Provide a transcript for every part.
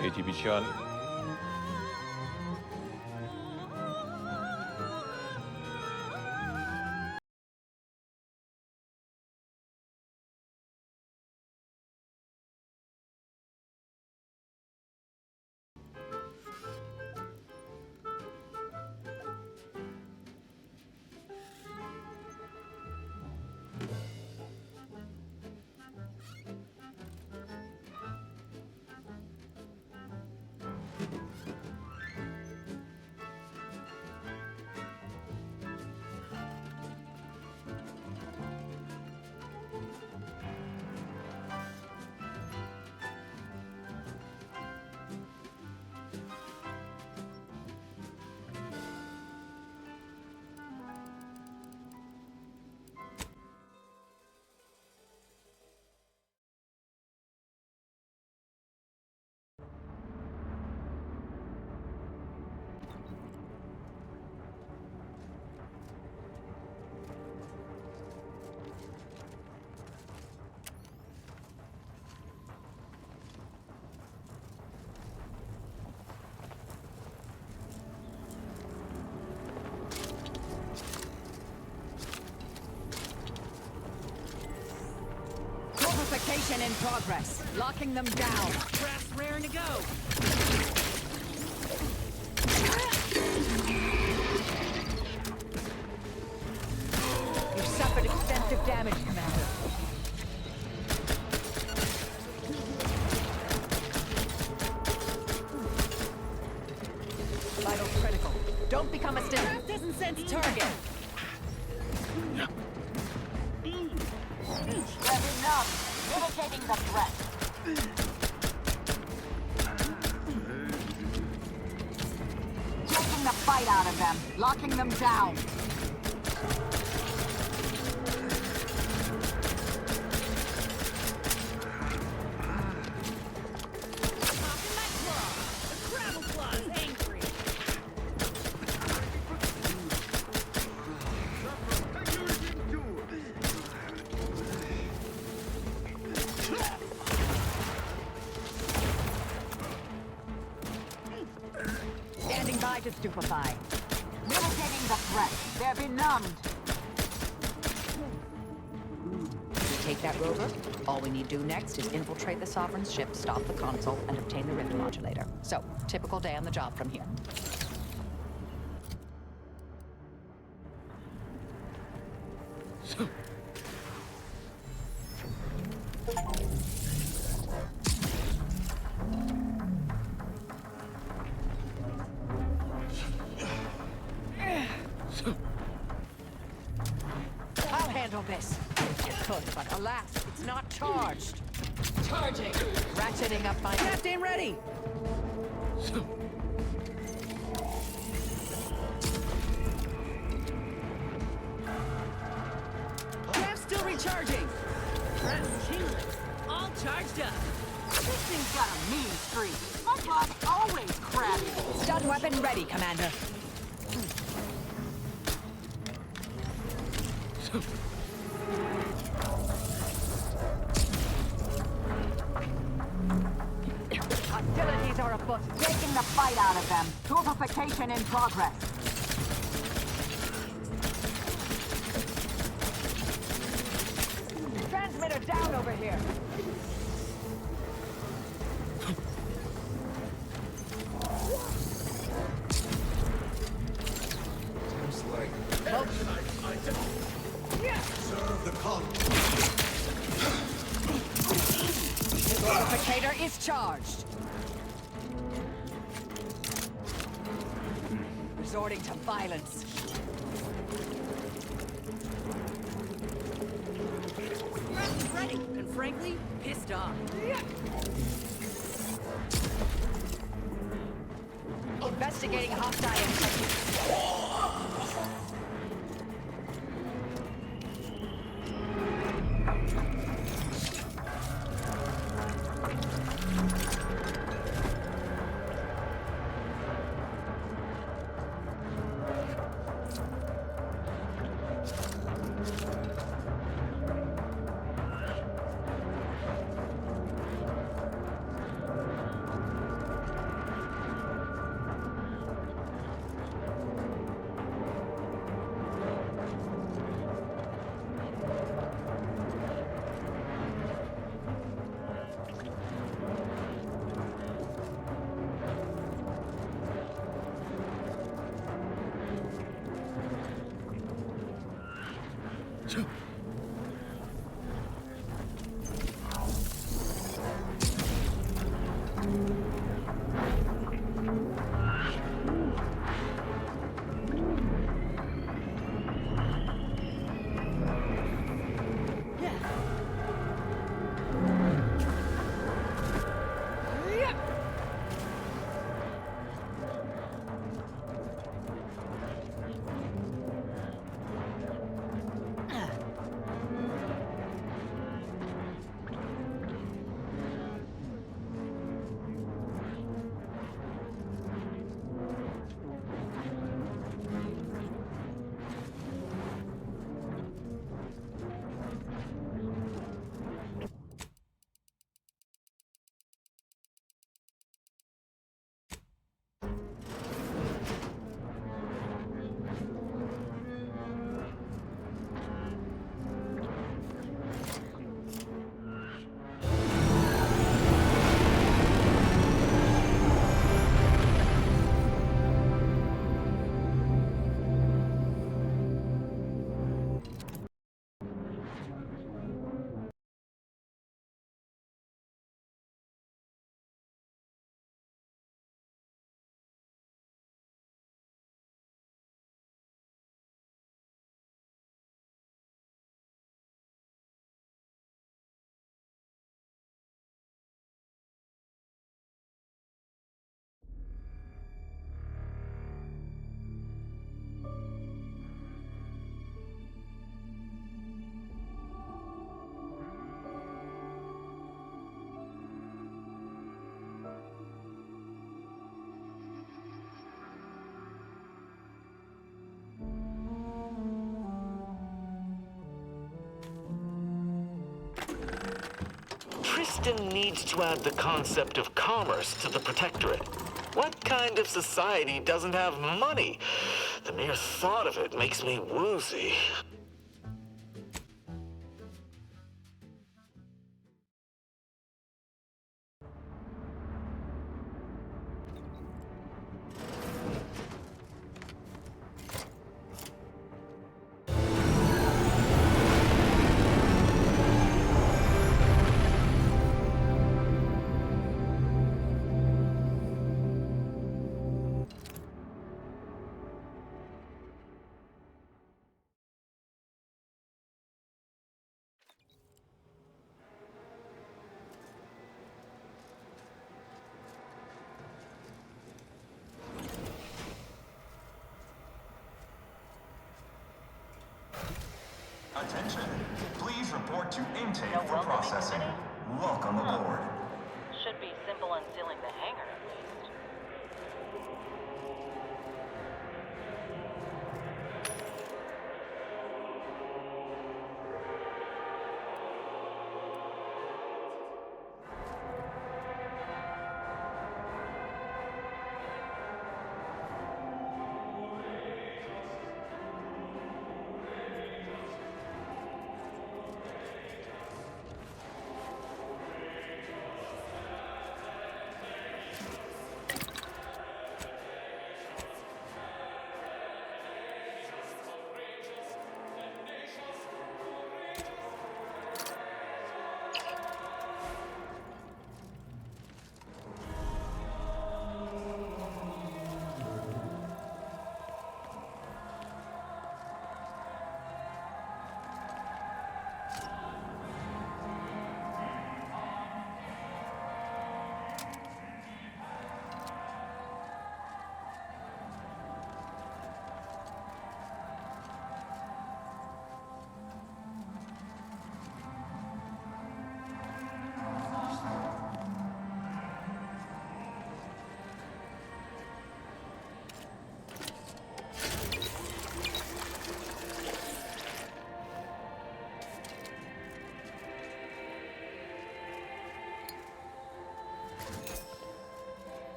AT 미션. Fortification in progress. Locking them down. Craft's raring to go. You suffered extensive damage, Commander. Vital critical. Don't become a stick. Craft doesn't sense target. That's enough. Mitigating the threat. Taking the fight out of them. Locking them down. Popping my claw. The Crabble Claw's angry. Standing by to stupefy. Mitigating the threat. They're benumbed. Take that rover. All we need to do next is infiltrate the Sovereign's ship, stop the console, and obtain the rift modulator. So, typical day on the job from here. I'll handle this. You could, but alas, it's not charged. Charging. Ratcheting up my... Captain ready! Craft's still recharging. Craft kingless. All charged up. This thing's got a mean streak. SpongeBob's always crabby. Stun weapon ready, Commander. Hostilities are afoot. Taking the fight out of them. Purification in progress. Transmitter down over here. Serve the cult. The Fortificator is charged. Resorting to violence. Craft's ready, and frankly, pissed off. Investigating hostile activity. system needs to add the concept of commerce to the Protectorate. What kind of society doesn't have money? The mere thought of it makes me woozy. Attention! Please report to intake for processing. Welcome aboard. Should be simple unsealing the hangar, at least.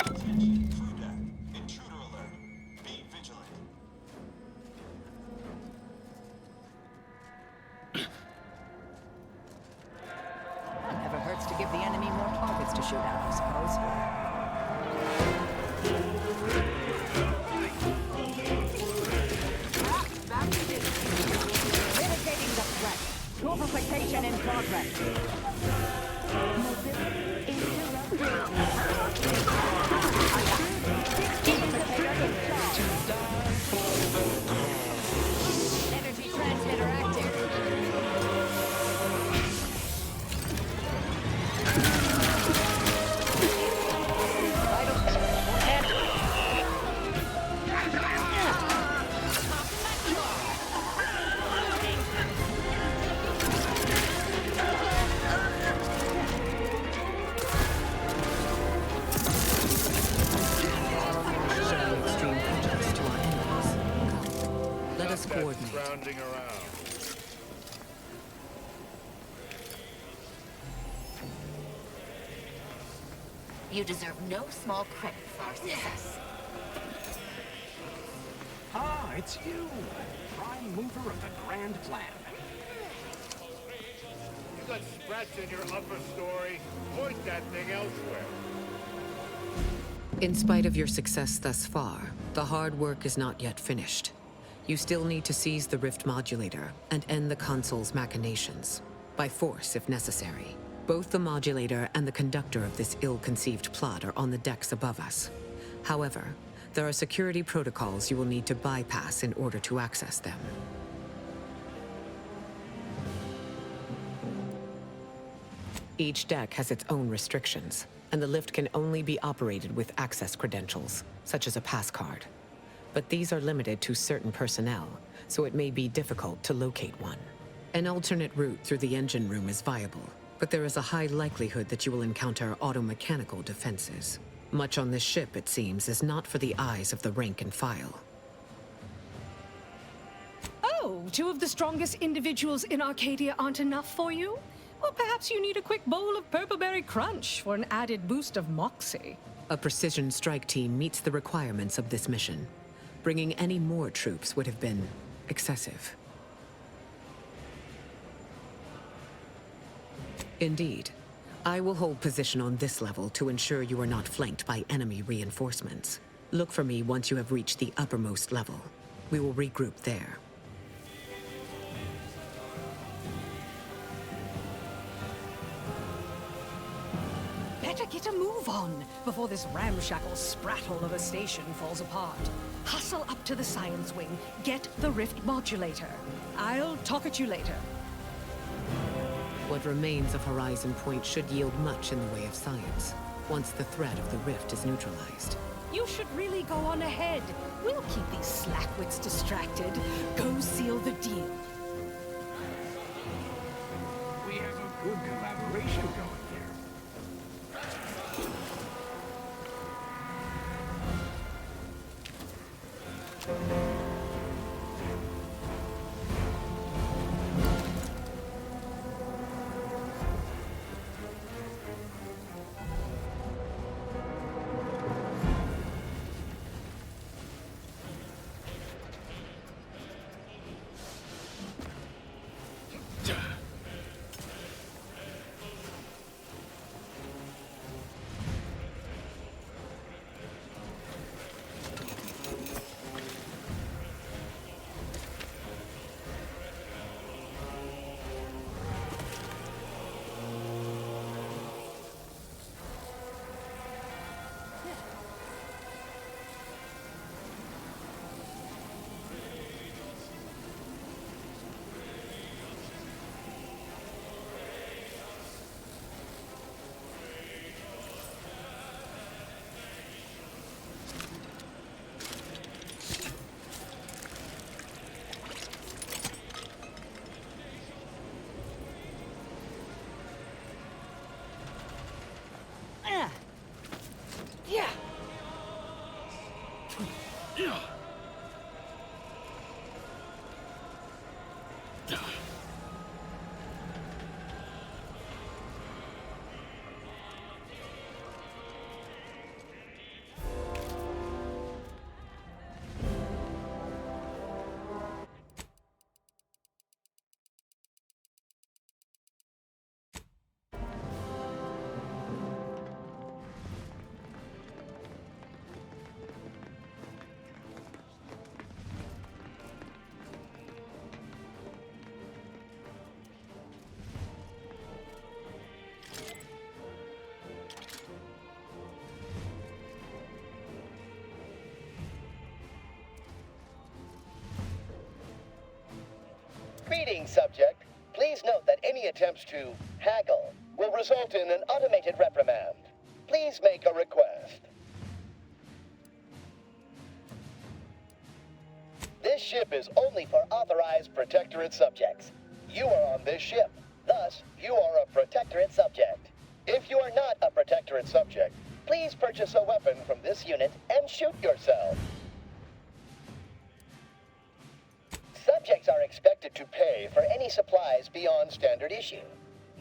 Attention, crew deck. Intruder alert. Be vigilant. Never hurts to give the enemy more targets to shoot at, I suppose. Mitigating the threat. Purification in progress. Energy transmitter active. Rounding around. You deserve no small credit for our success. Hi, it's you, prime mover of the grand plan. You got sprats in your upper story. Point that thing elsewhere. In spite of your success thus far, the hard work is not yet finished. You still need to seize the Rift Modulator and end the console's machinations, by force if necessary. Both the modulator and the conductor of this ill-conceived plot are on the decks above us. However, there are security protocols you will need to bypass in order to access them. Each deck has its own restrictions, and the lift can only be operated with access credentials, such as a pass card. But these are limited to certain personnel, so it may be difficult to locate one. An alternate route through the engine room is viable, but there is a high likelihood that you will encounter automechanical defenses. Much on this ship, it seems, is not for the eyes of the rank and file. Oh, two of the strongest individuals in Arcadia aren't enough for you? Well, perhaps you need a quick bowl of Purpleberry Crunch for an added boost of moxie. A precision strike team meets the requirements of this mission. Bringing any more troops would have been excessive. Indeed. I will hold position on this level to ensure you are not flanked by enemy reinforcements. Look for me once you have reached the uppermost level. We will regroup there. Better get a move on before this ramshackle sprattle of a station falls apart. Hustle up to the science wing. Get the Rift Modulator. I'll talk at you later. What remains of Horizon Point should yield much in the way of science, once the threat of the rift is neutralized. You should really go on ahead. We'll keep these slackwits distracted. Go seal the deal. We have a good collaboration going here. Greetings, subject. Please note that any attempts to haggle will result in an automated reprimand. Please make a request. This ship is only for authorized Protectorate subjects. You are on this ship. Thus, you are a Protectorate subject. If you are not a Protectorate subject, please purchase a weapon from this unit and shoot yourself. Subjects are expected to pay for any supplies beyond standard issue.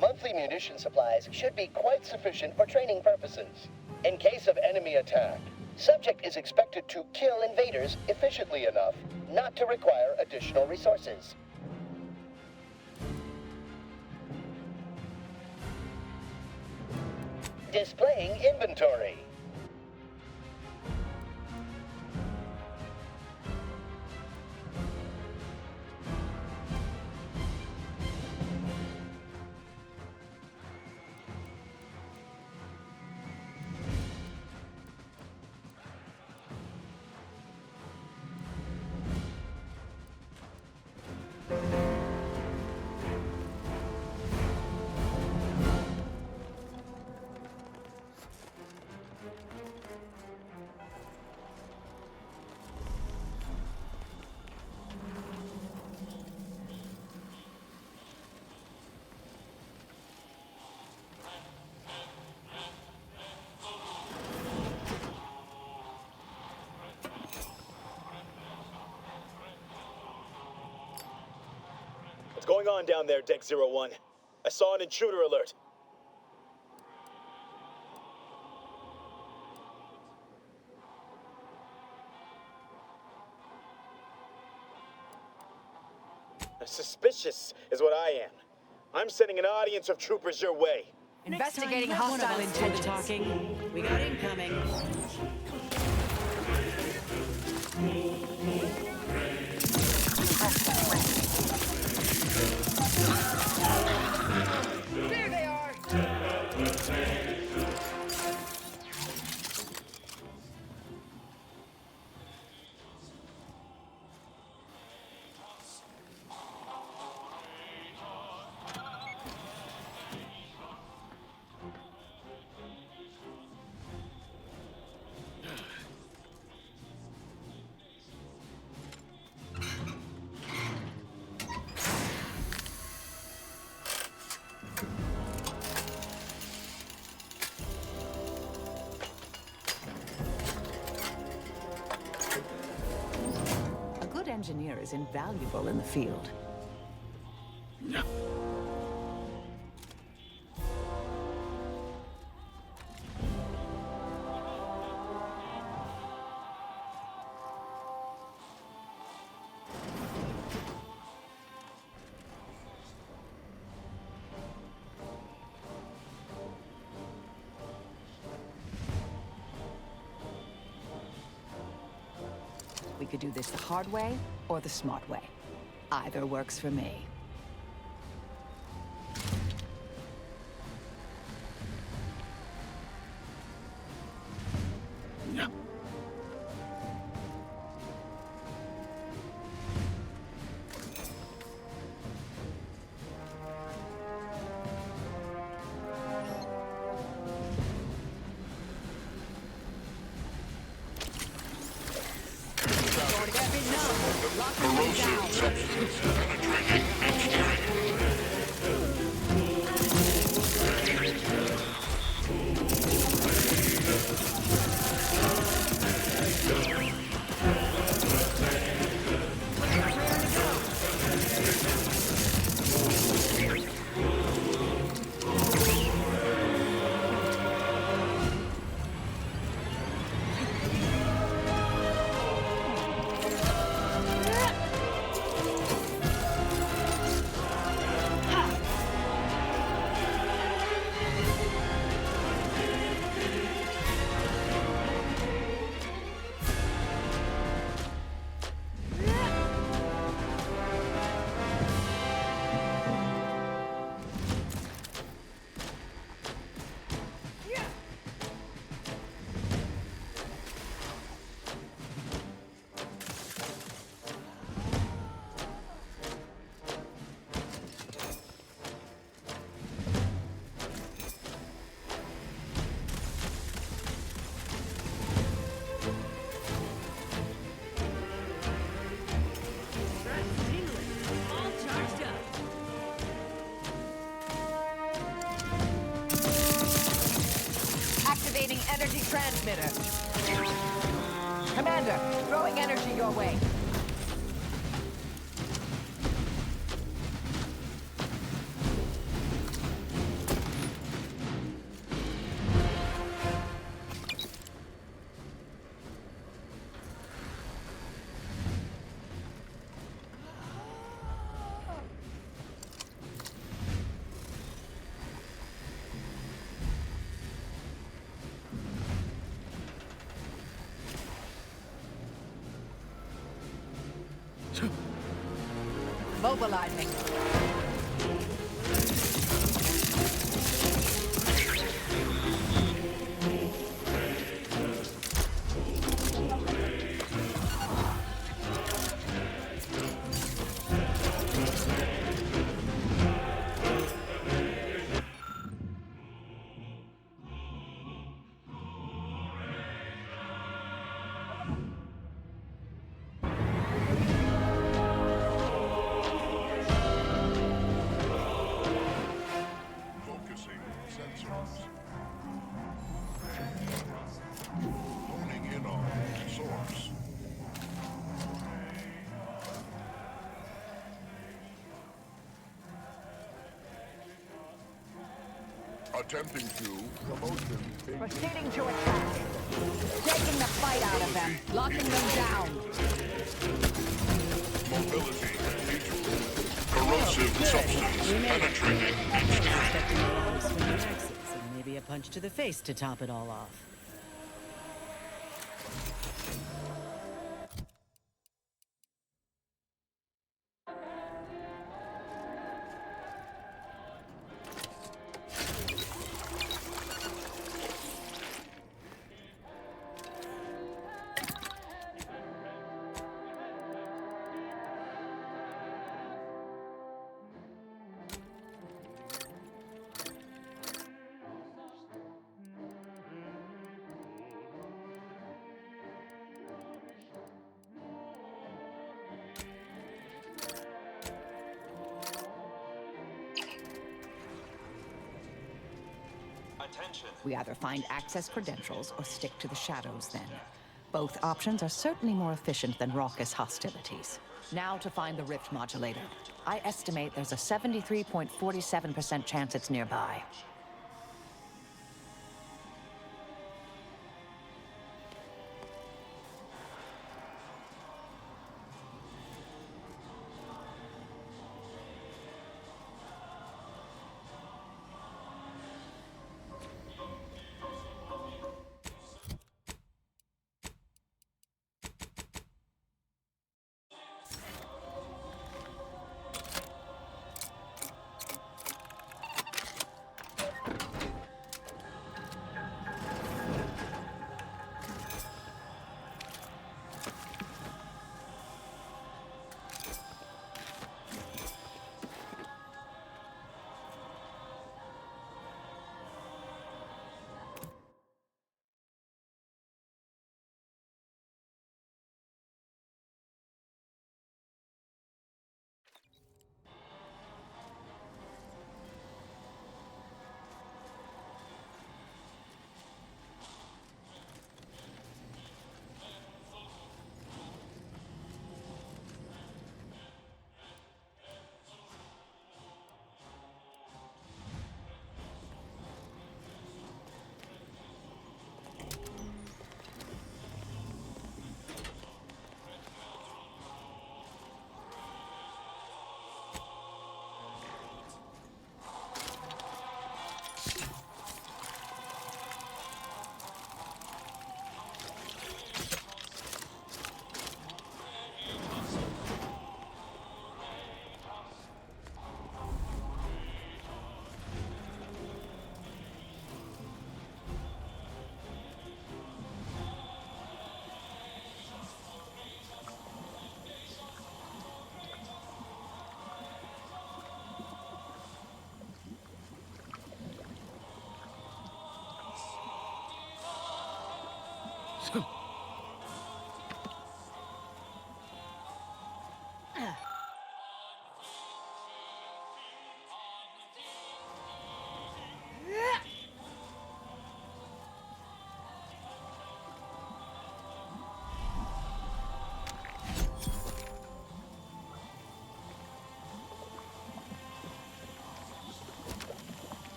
Monthly munition supplies should be quite sufficient for training purposes. In case of enemy attack, Subject is expected to kill invaders efficiently enough not to require additional resources. Displaying inventory. What's going on down there, Deck 01? I saw an intruder alert. Suspicious is what I am. I'm sending an audience of troopers your way. Investigating hostile intentions. Talking. We got incoming. There they are! Engineer is invaluable in the field. We could do this the hard way or the smart way. Either works for me. Energy transmitter. Commander, throwing energy your way. mobilizing. Focusing sensors. Honing in on source. Attempting to promotion. Proceeding to attack. Taking the fight out of them. Locking them down. Mobility. Corrosive substance penetrating engineering. And maybe a punch to the face to top it all off. We either find access credentials or stick to the shadows then. Both options are certainly more efficient than raucous hostilities. Now to find the rift modulator. I estimate there's a 73.47% chance it's nearby.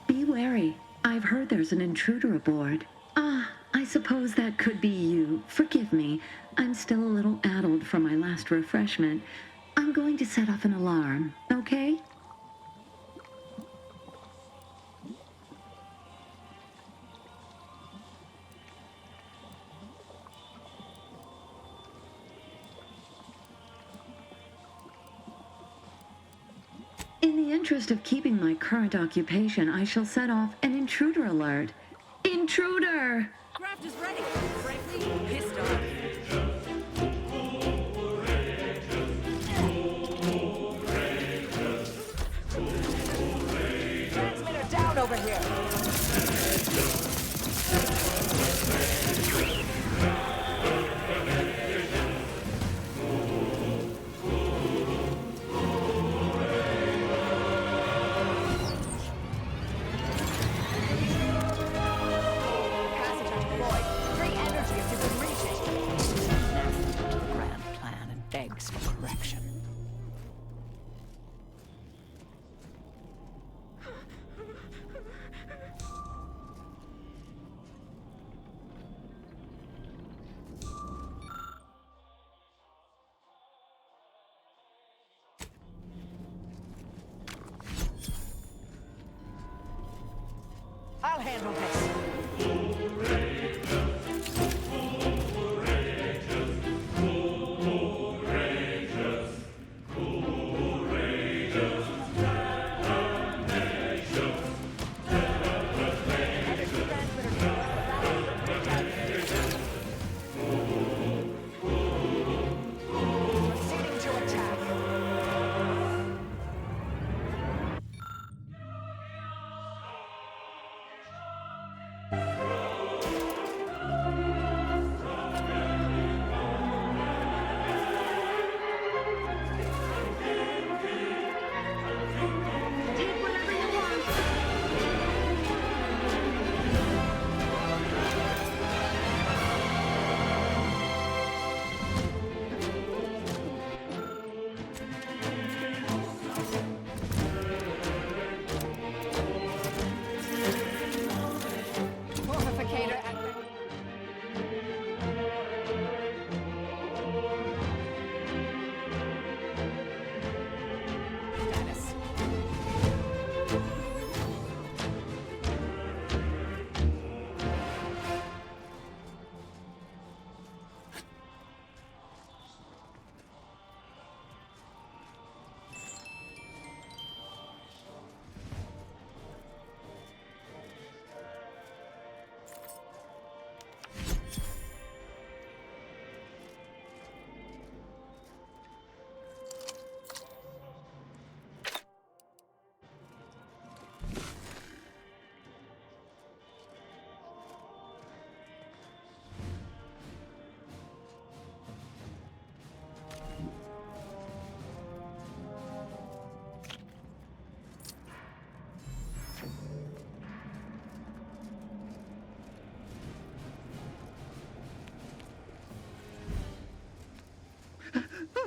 Be wary. I've heard there's an intruder aboard. Ah, I suppose that could be you. Forgive me. I'm still a little addled from my last refreshment. I'm going to set off an alarm, okay? In the interest of keeping my current occupation, I shall set off an intruder alert. Intruder! Craft is ready. Frankly, pissed off. Transmitter down over here. Begs for correction. I'll handle this.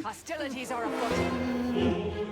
Hostilities are afoot.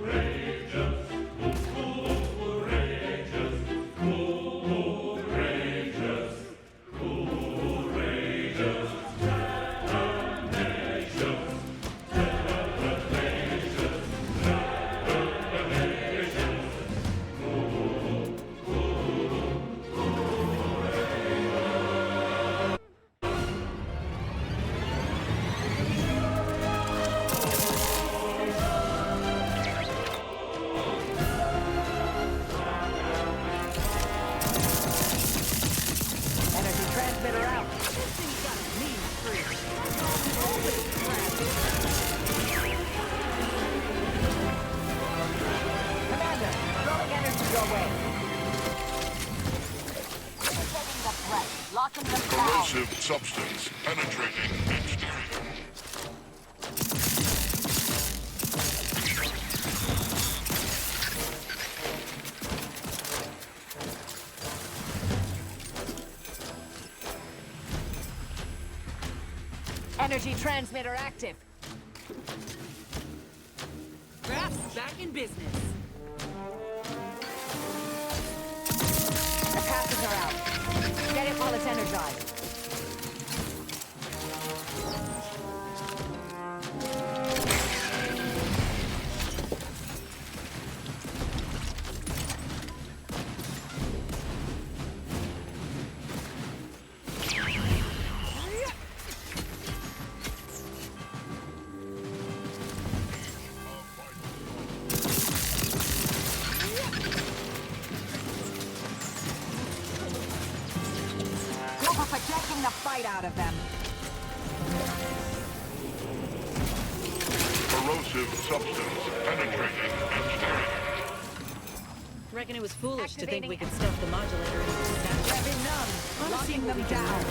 Corrosive substance penetrating exterior. Energy transmitter active. Craft's back in business. The passes are out. Get it while it's energized. fight out of them. Corrosive substance penetrating exterior. Reckon it was foolish to think we could stuff the modulator into the statue. Grabbing none. Locking them down.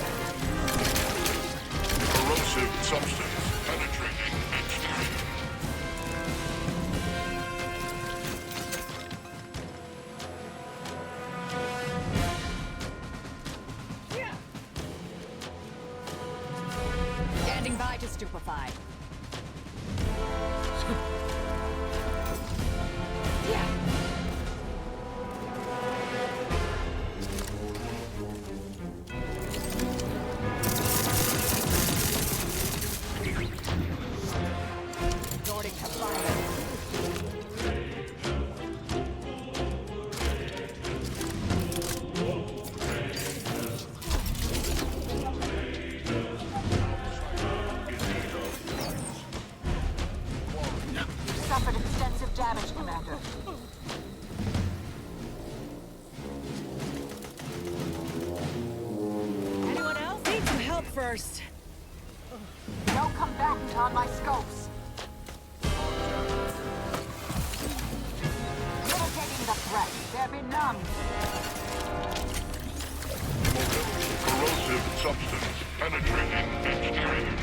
Corrosive substance penetrating exterior. Standing by to stupefy. Yeah. Nordic fire. Suffered extensive damage, Commander. Anyone else? Need some help first. No combatant on my scopes. Mitigating the threat. There be none. Corrosive substance penetrating exterior.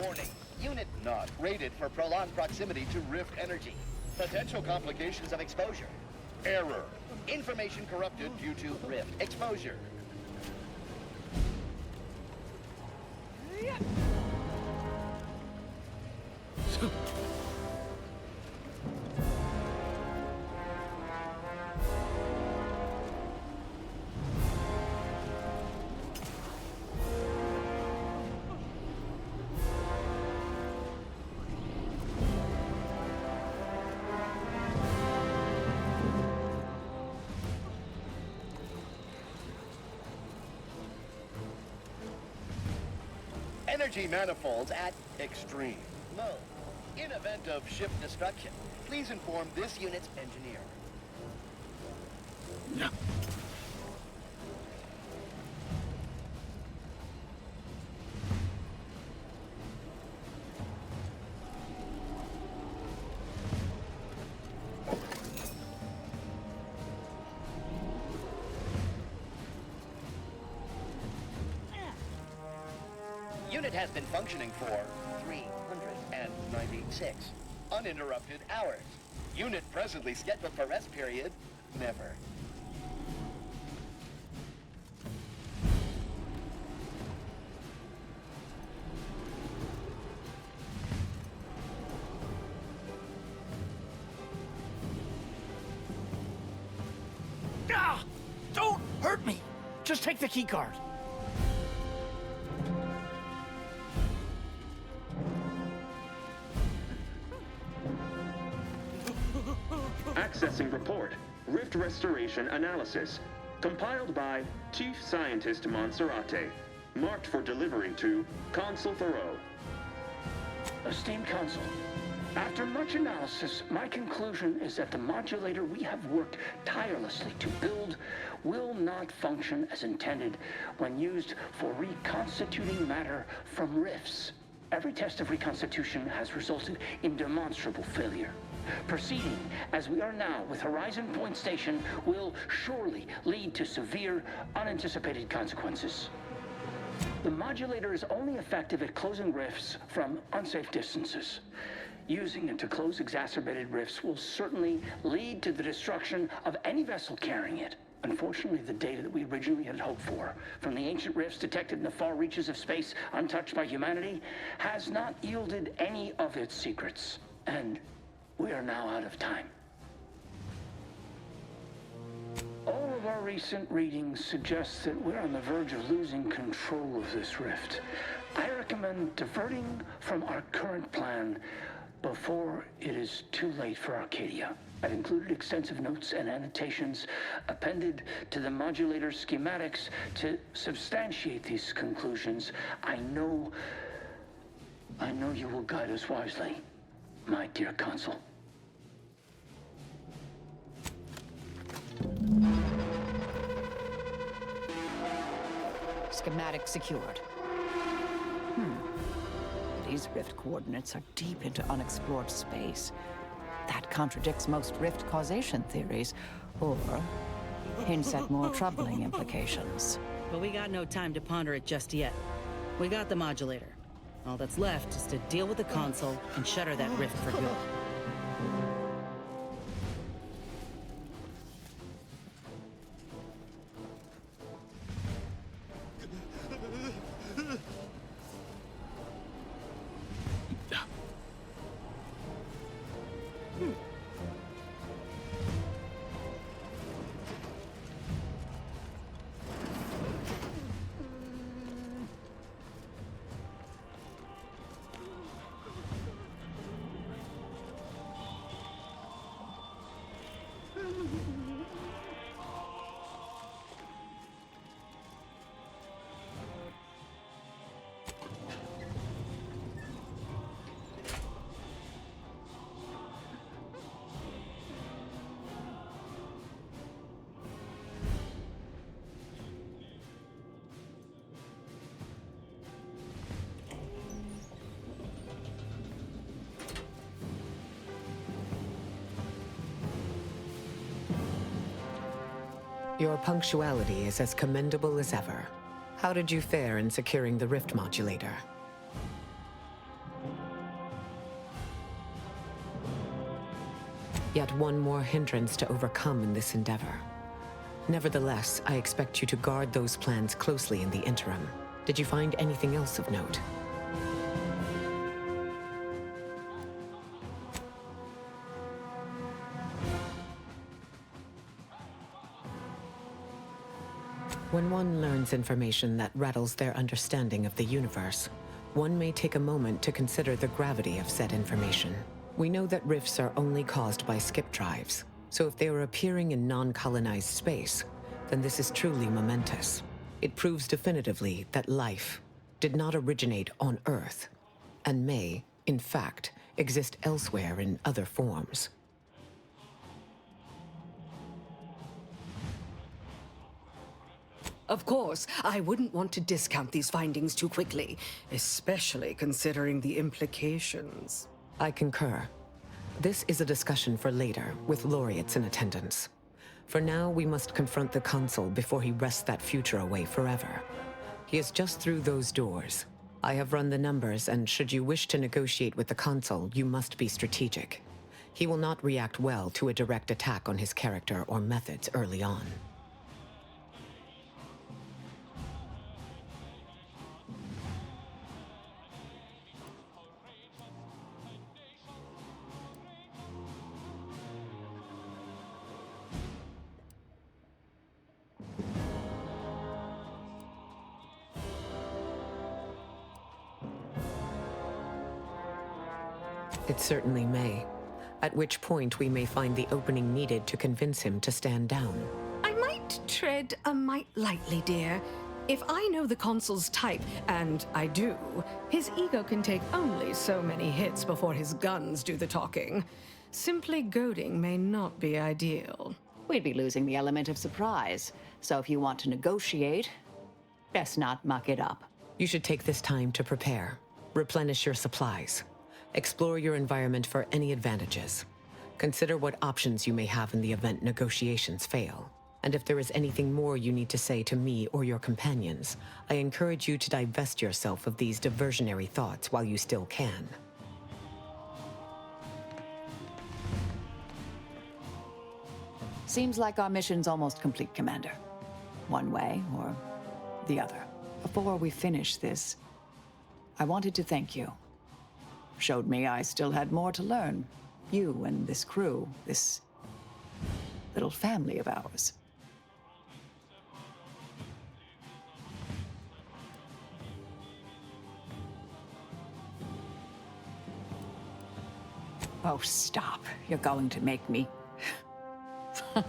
Warning. Unit not rated for prolonged proximity to rift energy. Potential complications of exposure. Error. Information corrupted due to rift exposure. Energy manifolds at extreme low. In event of ship destruction, please inform this unit's engineer. Unit has been functioning for 396 uninterrupted hours. Unit presently scheduled for rest period, never. Ah! Don't hurt me! Just take the key card. Accessing report. Rift Restoration Analysis. Compiled by Chief Scientist Monserrate. Marked for delivery to Consul Thoreau. Esteemed Consul, after much analysis, my conclusion is that the modulator we have worked tirelessly to build will not function as intended when used for reconstituting matter from rifts. Every test of reconstitution has resulted in demonstrable failure. Proceeding as we are now with Horizon Point Station will surely lead to severe, unanticipated consequences. The modulator is only effective at closing rifts from unsafe distances. Using it to close exacerbated rifts will certainly lead to the destruction of any vessel carrying it. Unfortunately, the data that we originally had hoped for from the ancient rifts detected in the far reaches of space untouched by humanity has not yielded any of its secrets. And we are now out of time. All of our recent readings suggest that we're on the verge of losing control of this rift. I recommend diverting from our current plan before it is too late for Arcadia. I've included extensive notes and annotations appended to the modulator schematics to substantiate these conclusions. I know I know you will guide us wisely, my dear Consul. Schematic secured. These rift coordinates are deep into unexplored space. That contradicts most rift causation theories, or hints at more troubling implications. But we got no time to ponder it just yet. We got the modulator. All that's left is to deal with the console and shutter that rift for good. Your punctuality is as commendable as ever. How did you fare in securing the rift modulator? Yet one more hindrance to overcome in this endeavor. Nevertheless, I expect you to guard those plans closely in the interim. Did you find anything else of note? When one learns information that rattles their understanding of the universe, one may take a moment to consider the gravity of said information. We know that rifts are only caused by skip drives, so if they are appearing in non-colonized space, then this is truly momentous. It proves definitively that life did not originate on Earth, and may, in fact, exist elsewhere in other forms. Of course, I wouldn't want to discount these findings too quickly, especially considering the implications. I concur. This is a discussion for later, with laureates in attendance. For now, we must confront the Consul before he wrests that future away forever. He is just through those doors. I have run the numbers, and should you wish to negotiate with the Consul, you must be strategic. He will not react well to a direct attack on his character or methods early on. It certainly may. At which point we may find the opening needed to convince him to stand down. I might tread a mite lightly, dear. If I know the Consul's type, and I do, his ego can take only so many hits before his guns do the talking. Simply goading may not be ideal. We'd be losing the element of surprise. So if you want to negotiate, best not muck it up. You should take this time to prepare. Replenish your supplies. Explore your environment for any advantages. Consider what options you may have in the event negotiations fail. And if there is anything more you need to say to me or your companions, I encourage you to divest yourself of these diversionary thoughts while you still can. Seems like our mission's almost complete, Commander. One way or the other. Before we finish this, I wanted to thank you. Showed me I still had more to learn. You and this crew, this little family of ours. Oh, stop. You're going to make me... Didn't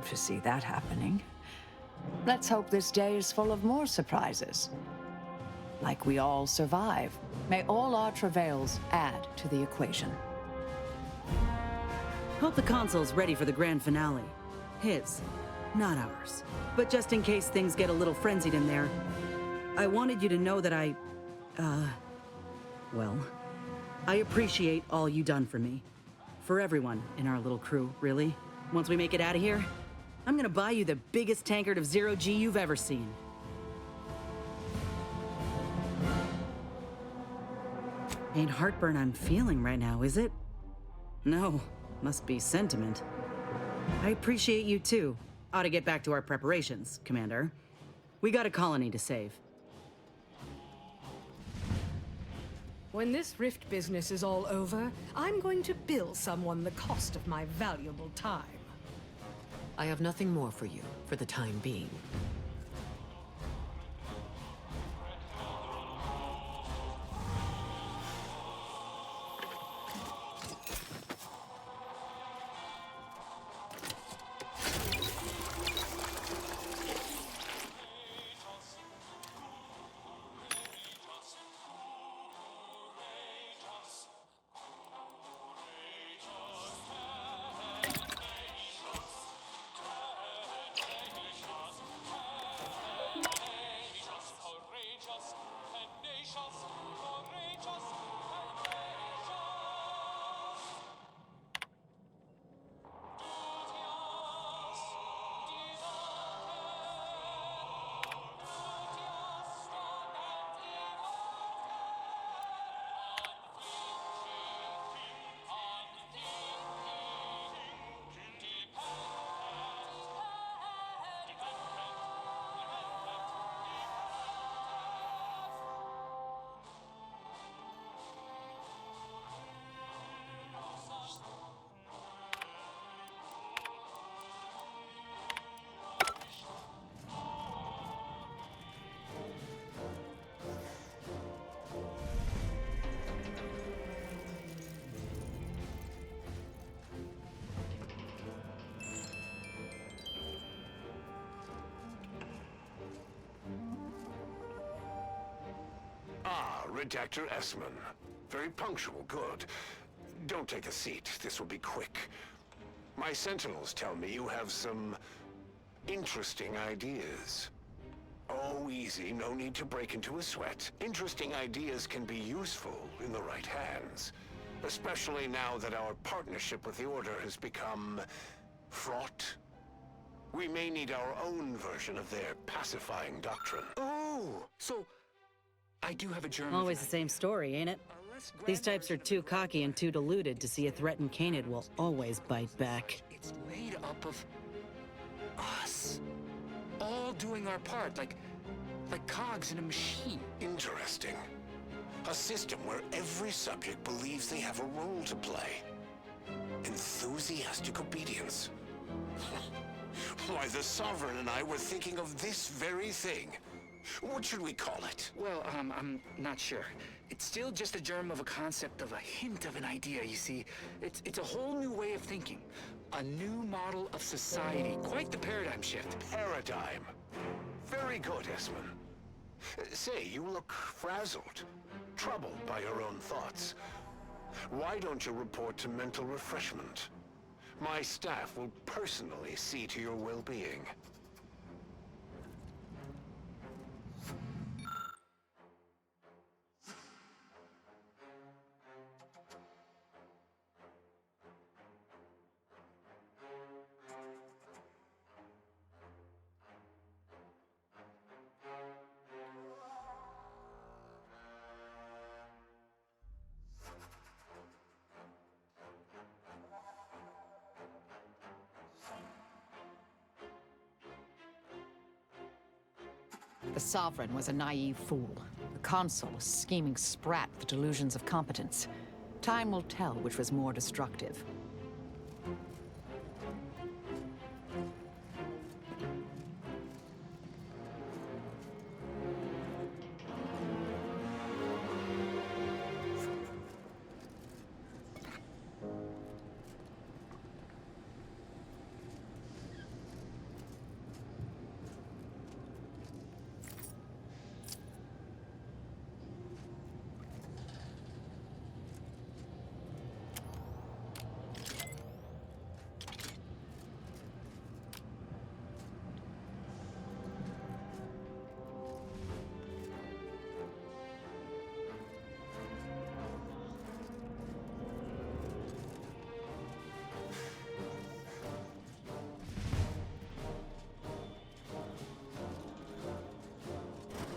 foresee that happening. Let's hope this day is full of more surprises. like we all survive. May all our travails add to the equation. Hope the console's ready for the grand finale. His, not ours. But just in case things get a little frenzied in there, I wanted you to know that well, I appreciate all you done for me. For everyone in our little crew, really. Once we make it out of here, I'm gonna buy you the biggest tankard of zero-G you've ever seen. Ain't heartburn I'm feeling right now, is it? No, must be sentiment. I appreciate you too. Ought to get back to our preparations, Commander. We got a colony to save. When this rift business is all over, I'm going to bill someone the cost of my valuable time. I have nothing more for you for the time being. Redactor Esmond. Very punctual, good. Don't take a seat, this will be quick. My sentinels tell me you have some interesting ideas. Oh, easy, no need to break into a sweat. Interesting ideas can be useful in the right hands. Especially now that our partnership with the Order has become fraught. We may need our own version of their pacifying doctrine. Oh, so I do have a germ. Always the same story, ain't it? These types are too cocky and too deluded to see a threat in Canid will always bite back. It's made up of us, all doing our part, like cogs in a machine. Interesting. A system where every subject believes they have a role to play. Enthusiastic obedience. Why, the Sovereign and I were thinking of this very thing. What should we call it? Well, I'm not sure. It's still just a germ of a concept, of a hint of an idea, you see. It's a whole new way of thinking. A new model of society. Quite the paradigm shift. Paradigm. Very good, Esmond. Say, you look frazzled, troubled by your own thoughts. Why don't you report to mental refreshment? My staff will personally see to your well-being. The Sovereign was a naive fool. The Consul a scheming sprat with delusions of competence. Time will tell which was more destructive.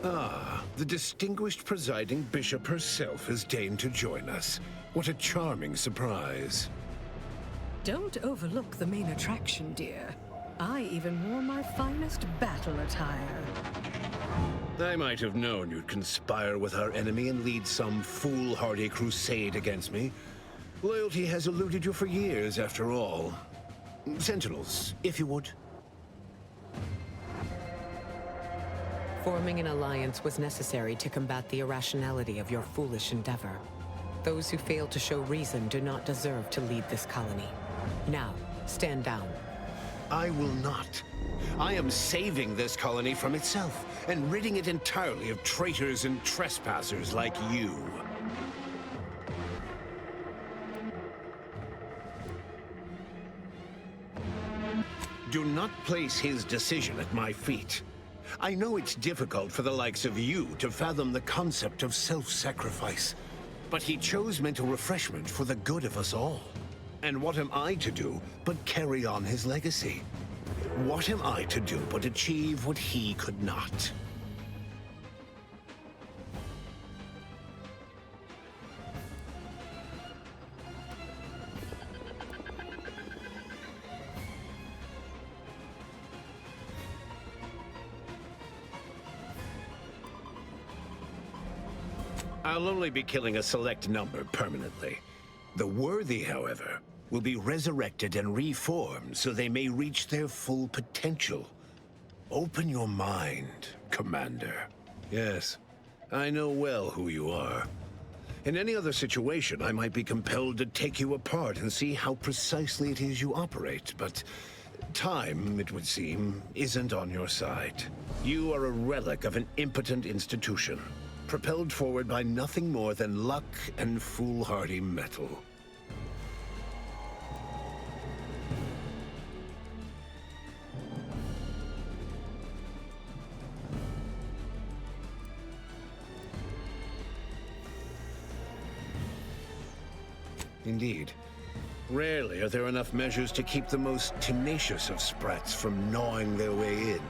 Ah, the distinguished presiding bishop herself has deigned to join us. What a charming surprise. Don't overlook the main attraction, dear. I even wore my finest battle attire. I might have known you'd conspire with our enemy and lead some foolhardy crusade against me. Loyalty has eluded you for years, after all. Sentinels, if you would. Forming an alliance was necessary to combat the irrationality of your foolish endeavor. Those who fail to show reason do not deserve to lead this colony. Now, stand down. I will not. I am saving this colony from itself and ridding it entirely of traitors and trespassers like you. Do not place his decision at my feet. I know it's difficult for the likes of you to fathom the concept of self-sacrifice, but he chose mental refreshment for the good of us all. And what am I to do but carry on his legacy? What am I to do but achieve what he could not? I'll only be killing a select number permanently. The worthy, however, will be resurrected and reformed so they may reach their full potential. Open your mind, Commander. Yes, I know well who you are. In any other situation, I might be compelled to take you apart and see how precisely it is you operate, but time, it would seem, isn't on your side. You are a relic of an impotent institution, propelled forward by nothing more than luck and foolhardy metal. Indeed. Rarely are there enough measures to keep the most tenacious of sprats from gnawing their way in.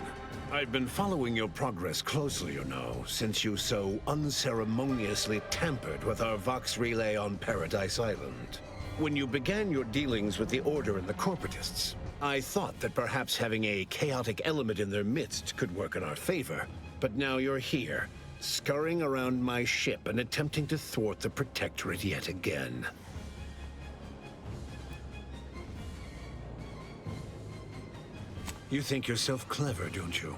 I've been following your progress closely, you know, since you so unceremoniously tampered with our Vox relay on Paradise Island. When you began your dealings with the Order and the Corporatists, I thought that perhaps having a chaotic element in their midst could work in our favor. But now you're here, scurrying around my ship and attempting to thwart the Protectorate yet again. You think yourself clever, don't you?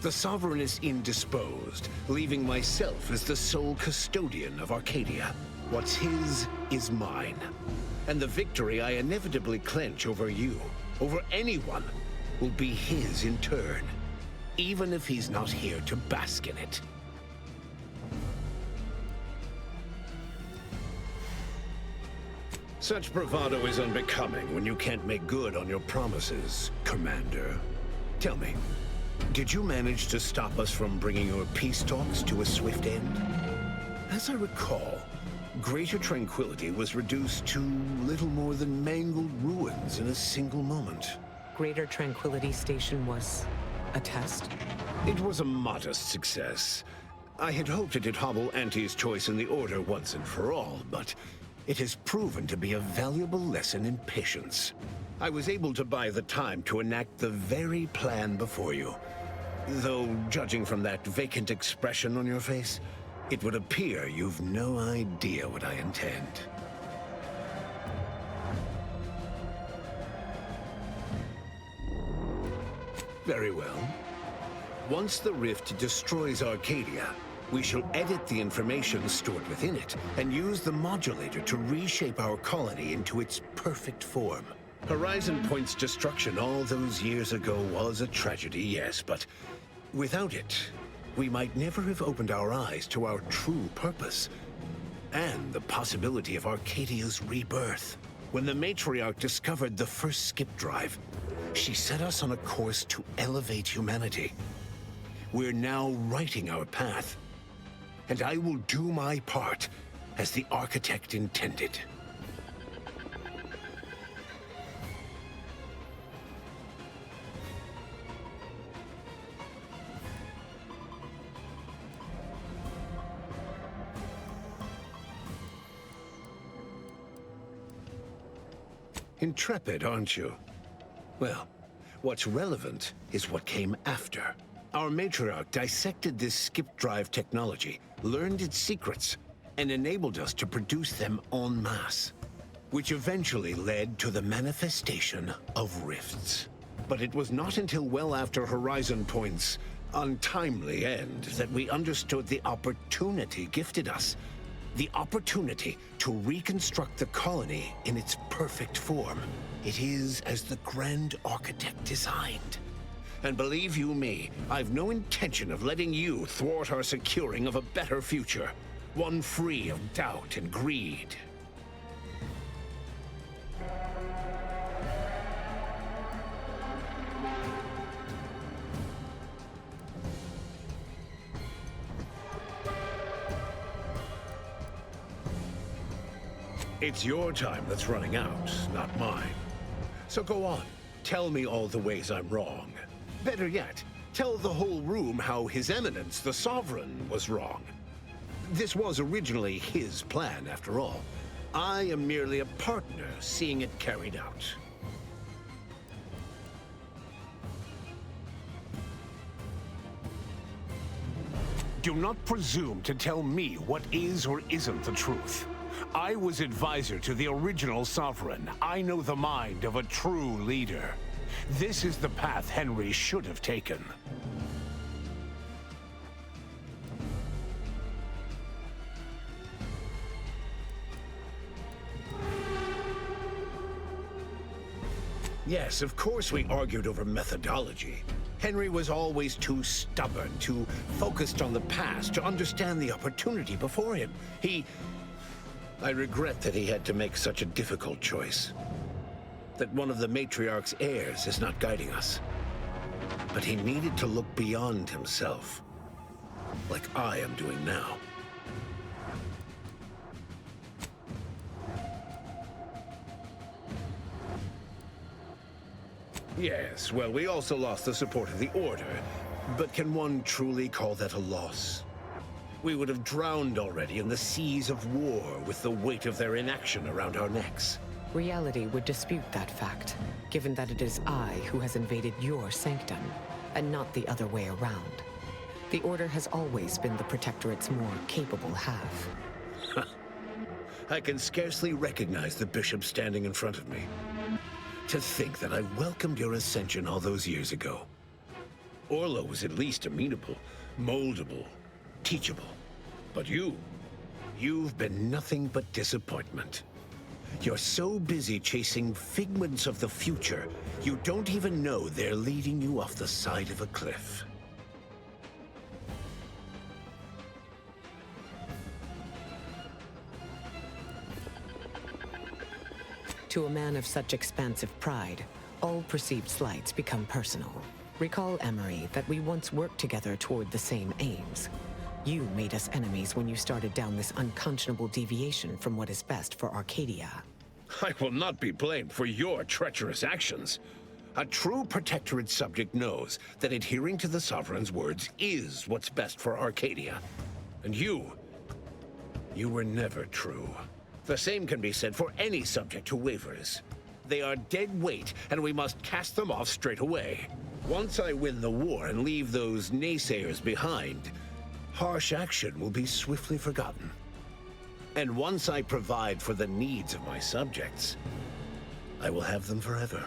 The Sovereign is indisposed, leaving myself as the sole custodian of Arcadia. What's his is mine. And the victory I inevitably clench over you, over anyone, will be his in turn, even if he's not here to bask in it. Such bravado is unbecoming when you can't make good on your promises, Commander. Tell me, did you manage to stop us from bringing your peace talks to a swift end? As I recall, Greater Tranquility was reduced to little more than mangled ruins in a single moment. Greater Tranquility Station was a test? It was a modest success. I had hoped it'd hobble Auntie's choice in the Order once and for all, but it has proven to be a valuable lesson in patience. I was able to buy the time to enact the very plan before you. Though, judging from that vacant expression on your face, it would appear you've no idea what I intend. Very well. Once the rift destroys Arcadia, we shall edit the information stored within it and use the modulator to reshape our colony into its perfect form. Horizon Point's destruction all those years ago was a tragedy, yes, but without it, we might never have opened our eyes to our true purpose and the possibility of Arcadia's rebirth. When the Matriarch discovered the first skip drive, she set us on a course to elevate humanity. We're now writing our path, and I will do my part as the architect intended. Intrepid, aren't you? Well, what's relevant is what came after. Our matriarch dissected this skip drive technology, learned its secrets, and enabled us to produce them en masse, which eventually led to the manifestation of rifts. But it was not until well after Horizon Point's untimely end that we understood the opportunity gifted us. The opportunity to reconstruct the colony in its perfect form. It is as the Grand Architect designed. And believe you me, I've no intention of letting you thwart our securing of a better future. One free of doubt and greed. It's your time that's running out, not mine. So go on, tell me all the ways I'm wrong. Better yet, tell the whole room how His Eminence, the Sovereign, was wrong. This was originally his plan, after all. I am merely a partner seeing it carried out. Do not presume to tell me what is or isn't the truth. I was advisor to the original Sovereign. I know the mind of a true leader. This is the path Henry should have taken. Yes, of course we argued over methodology. Henry was always too stubborn, too focused on the past to understand the opportunity before him. I regret that he had to make such a difficult choice. That one of the Matriarch's heirs is not guiding us. But he needed to look beyond himself, like I am doing now. Yes, well, we also lost the support of the Order, but can one truly call that a loss? We would have drowned already in the seas of war with the weight of their inaction around our necks. Reality would dispute that fact, given that it is I who has invaded your sanctum, and not the other way around. The Order has always been the Protectorate's more capable half. I can scarcely recognize the Bishop standing in front of me. To think that I welcomed your ascension all those years ago. Orla was at least amenable, moldable, teachable. But you've been nothing but disappointment. You're so busy chasing figments of the future, you don't even know they're leading you off the side of a cliff. To a man of such expansive pride, all perceived slights become personal. Recall, Emery, that we once worked together toward the same aims. You made us enemies when you started down this unconscionable deviation from what is best for Arcadia. I will not be blamed for your treacherous actions. A true Protectorate subject knows that adhering to the Sovereign's words is what's best for Arcadia. And you were never true. The same can be said for any subject who wavers. They are dead weight, and we must cast them off straight away. Once I win the war and leave those naysayers behind, harsh action will be swiftly forgotten. And once I provide for the needs of my subjects, I will have them forever.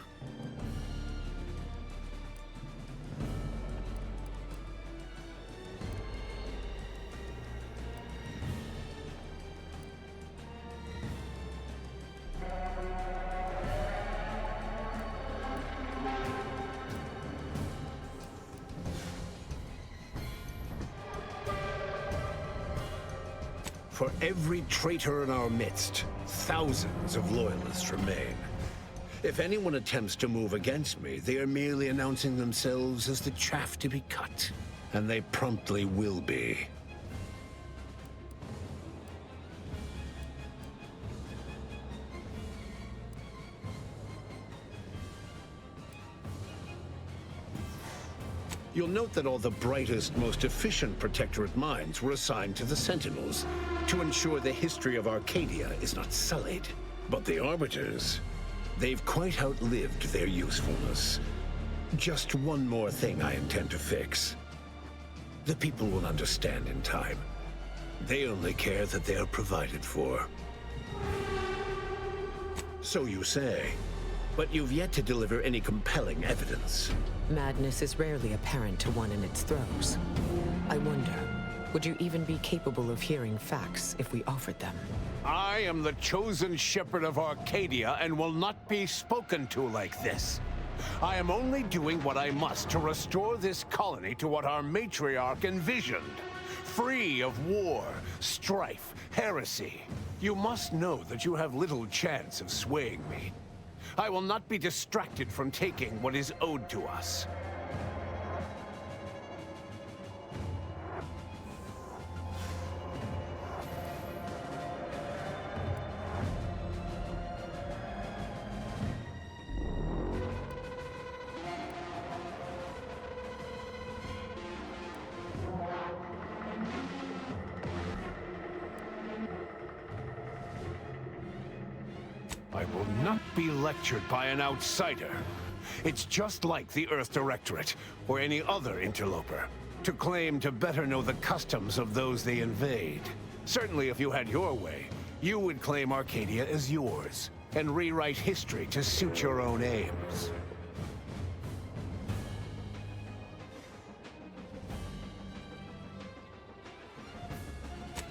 For every traitor in our midst, thousands of loyalists remain. If anyone attempts to move against me, they are merely announcing themselves as the chaff to be cut. And they promptly will be. You'll note that all the brightest, most efficient Protectorate minds were assigned to the Sentinels to ensure the history of Arcadia is not sullied. But the Arbiters, They've quite outlived their usefulness. Just one more thing I intend to fix. The people will understand in time. They only care that they are provided for. So you say, but you've yet to deliver any compelling evidence. Madness is rarely apparent to one in its throes. I wonder, would you even be capable of hearing facts if we offered them? I am the chosen shepherd of Arcadia and will not be spoken to like this. I am only doing what I must to restore this colony to what our matriarch envisioned. Free of war, strife, heresy. You must know that you have little chance of swaying me. I will not be distracted from taking what is owed to us. I will not be lectured by an outsider. It's just like the Earth Directorate, or any other interloper, to claim to better know the customs of those they invade. Certainly if you had your way, you would claim Arcadia as yours, and rewrite history to suit your own aims.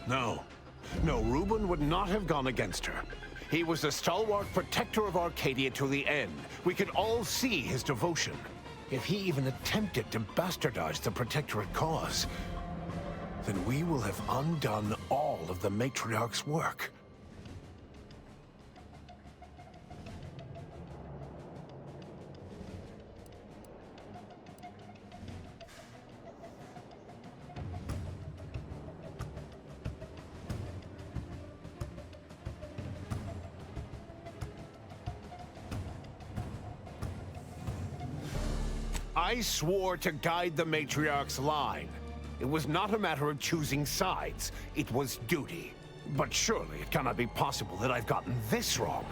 No, Reuben would not have gone against her. He was the stalwart protector of Arcadia to the end. We could all see his devotion. If he even attempted to bastardize the Protectorate cause, then we will have undone all of the Matriarch's work. I swore to guide the Matriarch's line. It was not a matter of choosing sides. It was duty. But surely it cannot be possible that I've gotten this wrong.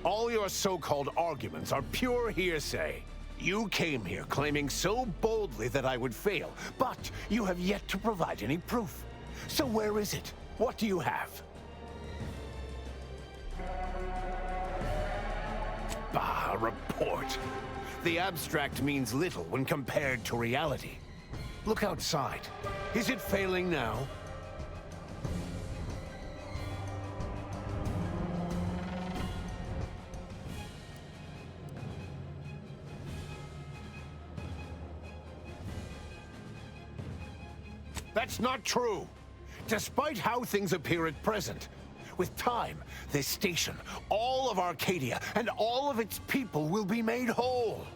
All your so-called arguments are pure hearsay. You came here claiming so boldly that I would fail, but you have yet to provide any proof. So where is it? What do you have? Bah, a report. The abstract means little when compared to reality. Look outside. Is it failing now? That's not true. Despite how things appear at present, with time, this station, all of Arcadia, and all of its people will be made whole.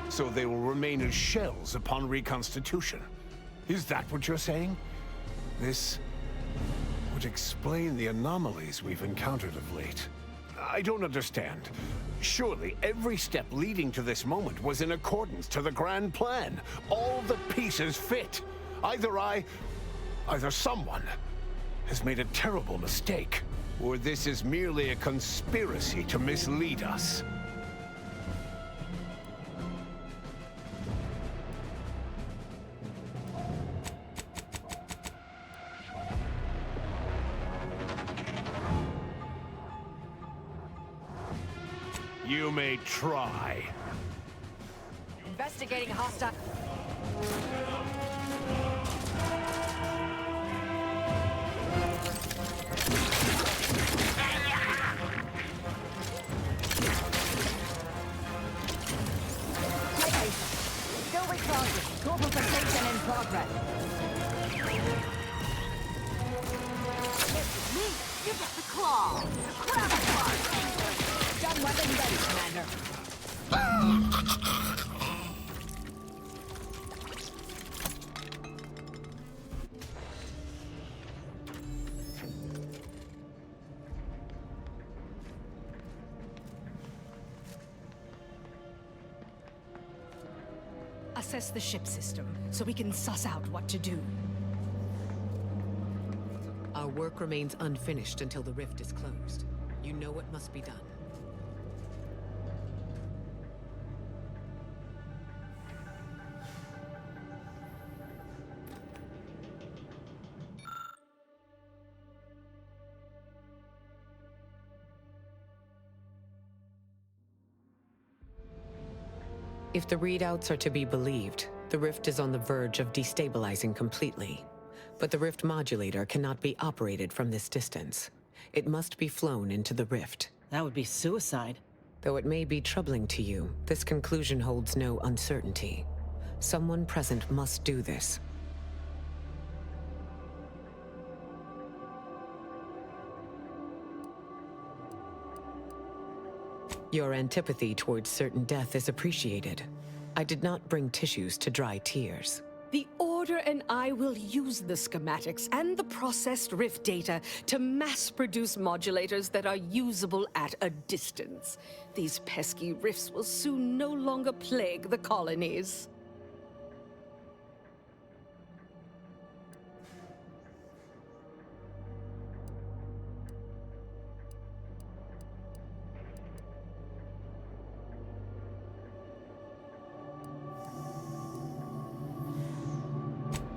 So they will remain as shells upon reconstitution. Is that what you're saying? This would explain the anomalies we've encountered of late. I don't understand. Surely every step leading to this moment was in accordance to the grand plan. All the pieces fit. Either someone has made a terrible mistake, or this is merely a conspiracy to mislead us. You may try. Investigating hostile. Still recharging. Global fixation in progress. Me, you get the claw. The crab claw. Gun weapon ready, Commander. Assess the ship system, so we can suss out what to do. work remains unfinished until the rift is closed. You know what must be done. If the readouts are to be believed, the rift is on the verge of destabilizing completely. But the rift modulator cannot be operated from this distance. It must be flown into the rift. That would be suicide. Though it may be troubling to you, this conclusion holds no uncertainty. Someone present must do this. Your antipathy towards certain death is appreciated. I did not bring tissues to dry tears. The Order and I will use the schematics and the processed rift data to mass-produce modulators that are usable at a distance. These pesky rifts will soon no longer plague the colonies.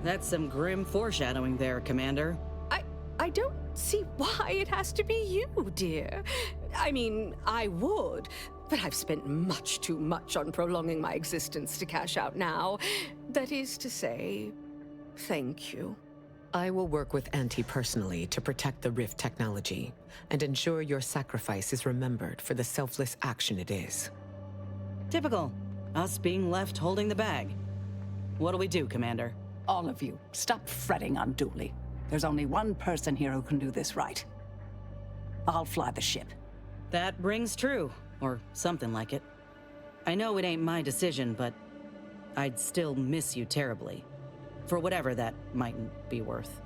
That's some grim foreshadowing there, Commander. I don't see why it has to be you, dear. I mean, I would, but I've spent much too much on prolonging my existence to cash out now. That is to say, thank you. I will work with Auntie personally to protect the Rift technology and ensure your sacrifice is remembered for the selfless action it is. Typical. Us being left holding the bag. What'll we do, Commander? All of you, stop fretting unduly. There's only one person here who can do this right. I'll fly the ship. That rings true, or something like it. I know it ain't my decision, but I'd still miss you terribly. For whatever that mightn't be worth.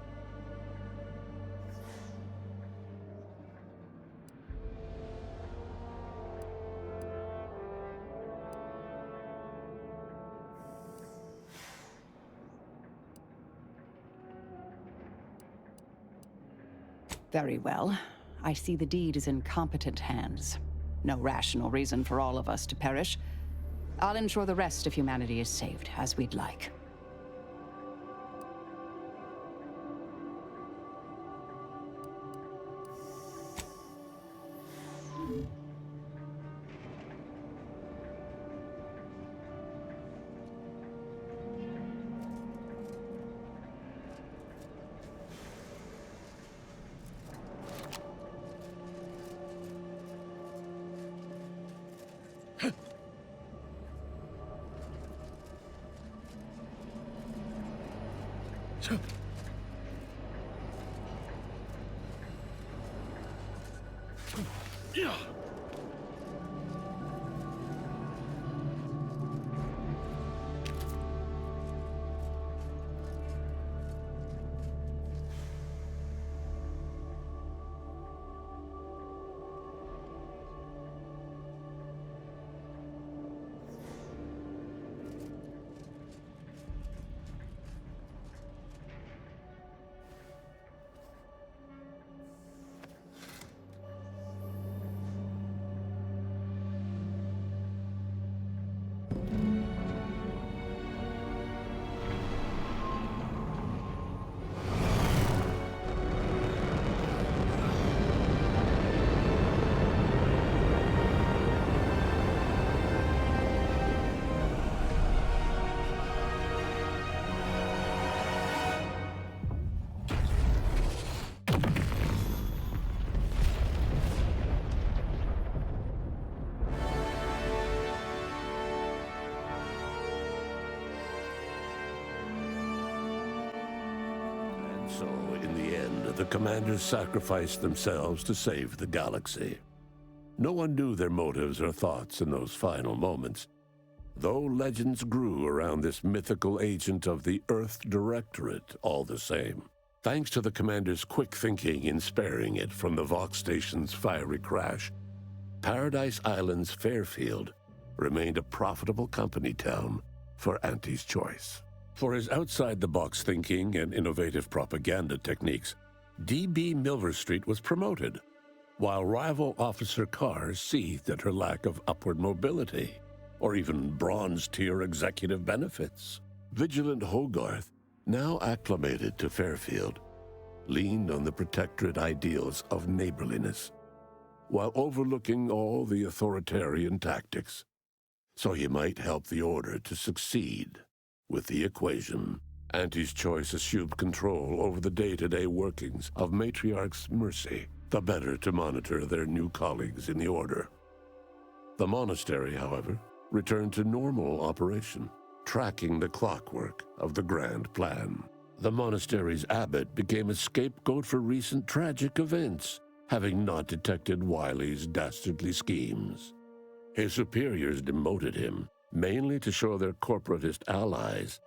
Very well. I see the deed is in competent hands. No rational reason for all of us to perish. I'll ensure the rest of humanity is saved, as we'd like. So, in the end, the commanders sacrificed themselves to save the galaxy. No one knew their motives or thoughts in those final moments, though legends grew around this mythical agent of the Earth Directorate all the same. Thanks to the commander's quick thinking in sparing it from the Vox station's fiery crash, Paradise Island's Fairfield remained a profitable company town for Auntie's choice. For his outside-the-box thinking and innovative propaganda techniques, D.B. Milverstreet was promoted, while rival Officer Carr seethed at her lack of upward mobility, or even bronze-tier executive benefits. Vigilant Hogarth, now acclimated to Fairfield, leaned on the Protectorate ideals of neighborliness, while overlooking all the authoritarian tactics, so he might help the Order to succeed with the equation. Auntie's Choice assumed control over the day-to-day workings of Matriarch's Mercy, the better to monitor their new colleagues in the Order. The monastery, however, returned to normal operation, tracking the clockwork of the grand plan. The monastery's abbot became a scapegoat for recent tragic events, having not detected Wiley's dastardly schemes. His superiors demoted him, mainly to show their corporatist allies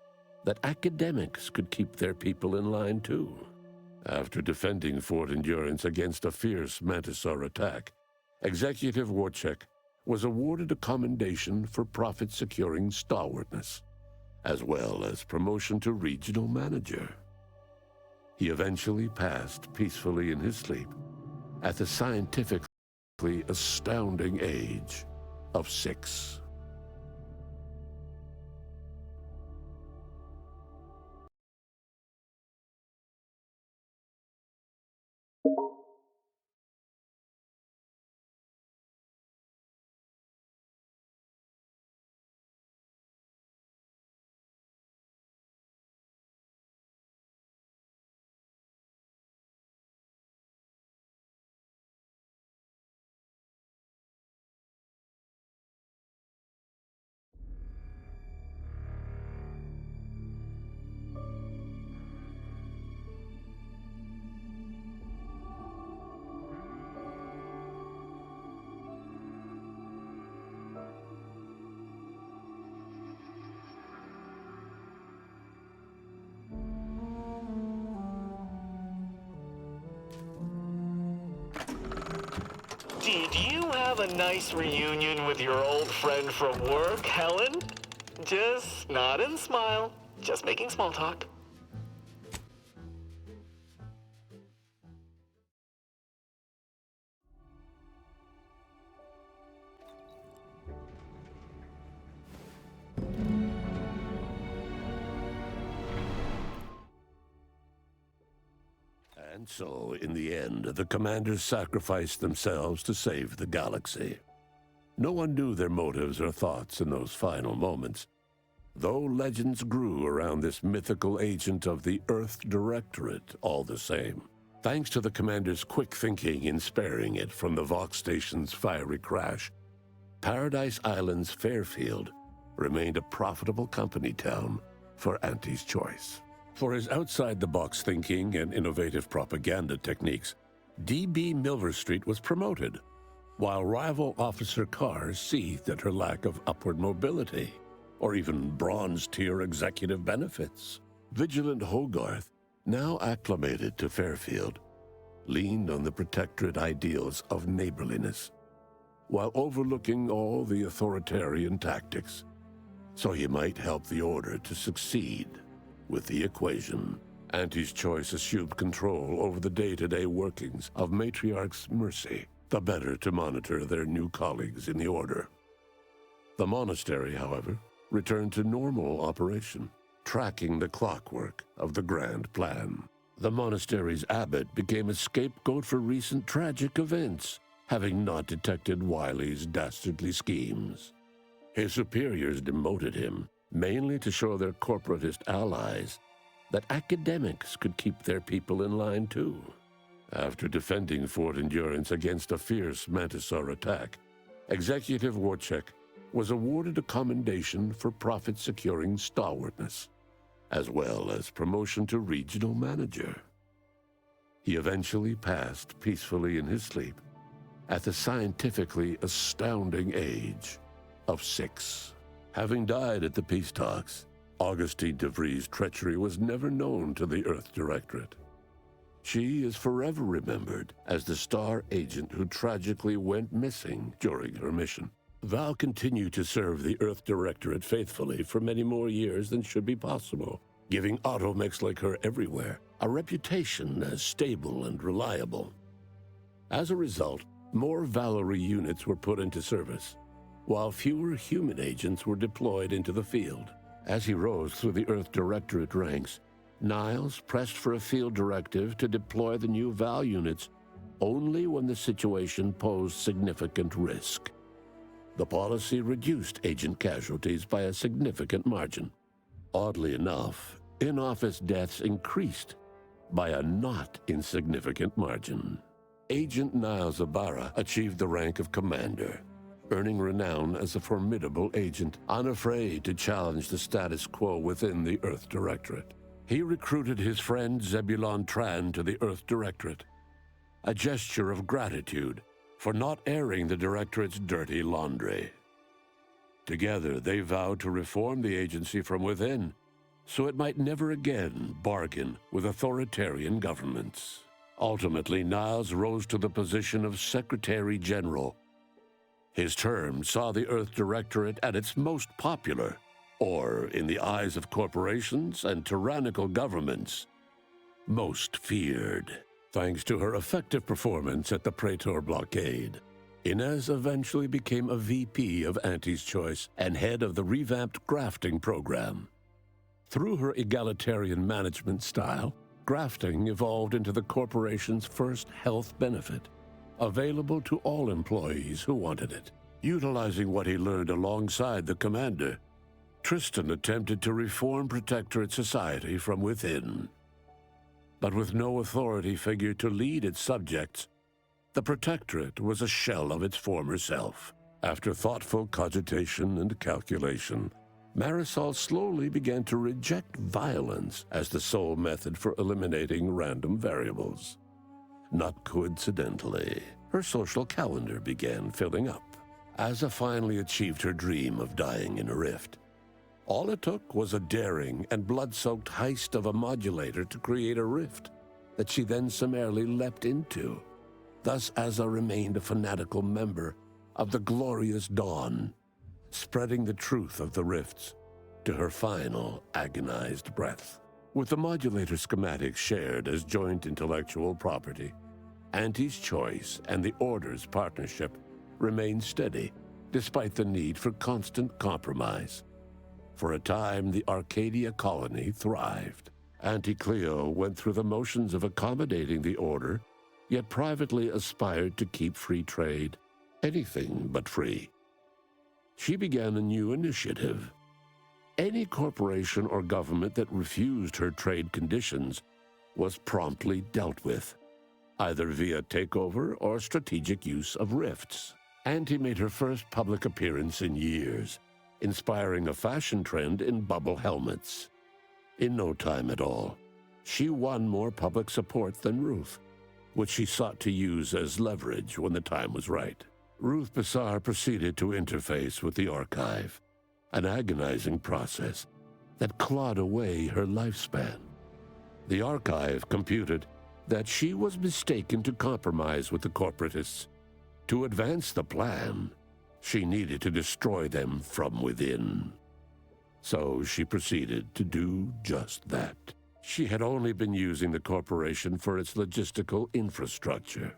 that academics could keep their people in line too. After defending Fort Endurance against a fierce Mantisaur attack, Executive Warchek was awarded a commendation for profit-securing stalwartness, as well as promotion to regional manager. He eventually passed peacefully in his sleep at the scientifically astounding age of 6. Did you have a nice reunion with your old friend from work, Helen? Just nod and smile. Just making small talk. And so, in the end, the commanders sacrificed themselves to save the galaxy. No one knew their motives or thoughts in those final moments, though legends grew around this mythical agent of the Earth Directorate all the same. Thanks to the commander's quick thinking in sparing it from the Vox station's fiery crash, Paradise Island's Fairfield remained a profitable company town for Auntie's Choice. For his outside-the-box thinking and innovative propaganda techniques, D.B. Milverstreet was promoted, while rival Officer Carr seethed at her lack of upward mobility, or even bronze-tier executive benefits. Vigilant Hogarth, now acclimated to Fairfield, leaned on the Protectorate ideals of neighborliness, while overlooking all the authoritarian tactics, so he might help the Order to succeed with the equation. Auntie's Choice assumed control over the day-to-day workings of Matriarch's Mercy, the better to monitor their new colleagues in the Order. The monastery, however, returned to normal operation, tracking the clockwork of the grand plan. The monastery's abbot became a scapegoat for recent tragic events, having not detected Wiley's dastardly schemes. His superiors demoted him, mainly to show their corporatist allies that academics could keep their people in line too. After defending Fort Endurance against a fierce Mantisaur attack, Executive Warchek was awarded a commendation for profit-securing stalwartness, as well as promotion to regional manager. He eventually passed peacefully in his sleep at the scientifically astounding age of 6. Having died at the peace talks, Augustine DeVries' treachery was never known to the Earth Directorate. She is forever remembered as the star agent who tragically went missing during her mission. Val continued to serve the Earth Directorate faithfully for many more years than should be possible. giving automechs like her everywhere a reputation as stable and reliable. As a result, more Valerie units were put into service, while fewer human agents were deployed into the field. As he rose through the Earth Directorate ranks, Niles pressed for a field directive to deploy the new Val units only when the situation posed significant risk. The policy reduced agent casualties by a significant margin. Oddly enough, in-office deaths increased by a not insignificant margin. Agent Niles Ibarra achieved the rank of commander, earning renown as a formidable agent, unafraid to challenge the status quo within the Earth Directorate. He recruited his friend Zebulon Tran to the Earth Directorate, a gesture of gratitude for not airing the Directorate's dirty laundry. Together, they vowed to reform the agency from within, so it might never again bargain with authoritarian governments. Ultimately, Niles rose to the position of Secretary General. His term saw the Earth Directorate at its most popular, or, in the eyes of corporations and tyrannical governments, most feared. Thanks to her effective performance at the Praetor blockade, Inez eventually became a VP of Auntie's Choice and head of the revamped grafting program. Through her egalitarian management style, grafting evolved into the corporation's first health benefit, available to all employees who wanted it. Utilizing what he learned alongside the commander, Tristan attempted to reform Protectorate society from within. But with no authority figure to lead its subjects, the Protectorate was a shell of its former self. After thoughtful cogitation and calculation, Marisol slowly began to reject violence as the sole method for eliminating random variables. Not coincidentally, her social calendar began filling up. Asa finally achieved her dream of dying in a rift. All it took was a daring and blood-soaked heist of a modulator to create a rift that she then summarily leapt into. Thus Asa remained a fanatical member of the Glorious Dawn, spreading the truth of the rifts to her final agonized breath. With the modulator schematics shared as joint intellectual property, Auntie's Choice and the Order's partnership remained steady, despite the need for constant compromise. For a time, the Arcadia colony thrived. Auntie Cleo went through the motions of accommodating the Order, yet privately aspired to keep free trade anything but free. She began a new initiative. Any corporation or government that refused her trade conditions was promptly dealt with, either via takeover or strategic use of rifts. Auntie made her first public appearance in years, inspiring a fashion trend in bubble helmets. In no time at all, she won more public support than Ruth, which she sought to use as leverage when the time was right. Ruth Bassar proceeded to interface with the archive, an agonizing process that clawed away her lifespan. The archive computed that she was mistaken to compromise with the corporatists. To advance the plan, she needed to destroy them from within. So she proceeded to do just that. She had only been using the corporation for its logistical infrastructure.